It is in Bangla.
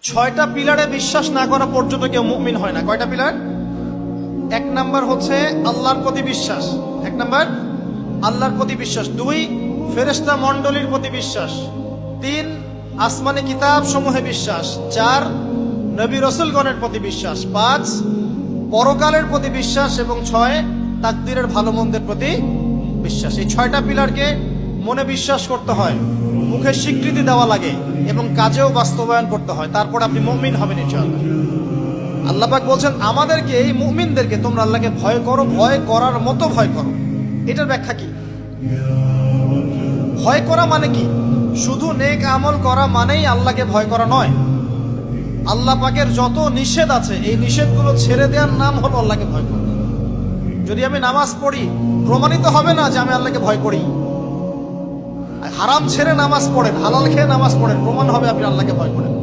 ছয়টা পিলারে বিশ্বাস না করা পর্যন্ত কেউ মুমিন হয় না। কয়টা পিলার? এক নাম্বার হচ্ছে আল্লাহর প্রতি বিশ্বাস। এক নাম্বার আল্লাহর প্রতি বিশ্বাস। দুই, ফেরেশতা মণ্ডলীর প্রতি বিশ্বাস। তিন, আসমানি কিতাব সমূহে বিশ্বাস। চার, নবী রসুলগণের প্রতি বিশ্বাস। পাঁচ, পরকালের প্রতি বিশ্বাস। এবং ছয়, তাকদীরের ভালো মন্দের প্রতি বিশ্বাস। এই ছয়টা পিলারকে মনে বিশ্বাস করতে হয়, মুখে স্বীকৃতি দেওয়া লাগে এবং কাজেও বাস্তবায়ন করতে হয়, তারপর আপনি মুমিন হবেন ইনশাআল্লাহ। আল্লাহ পাক বলছেন আমাদেরকে, এই মুমিনদেরকে তোমরা আল্লাহকে ভয় করো, ভয় করার মতো ভয় করো। এটার ব্যাখ্যা কি? ভয় করা মানে কি? শুধু নেক আমল করা মানেই আল্লাহকে ভয় করা নয়। আল্লাহ পাকের যত নিষেধ আছে এই নিষেধগুলো ছেড়ে দেওয়ার নাম হলো আল্লাহকে ভয় করা। যদি আমি নামাজ পড়ি, প্রমাণিত হবে না যে আমি আল্লাহকে ভয় করি। হারাম ছেড়ে নামাজ পড়েন, হালাল খেয়ে নামাজ পড়েন, প্রমাণ হবে আপনি আল্লাহকে ভয় করেন।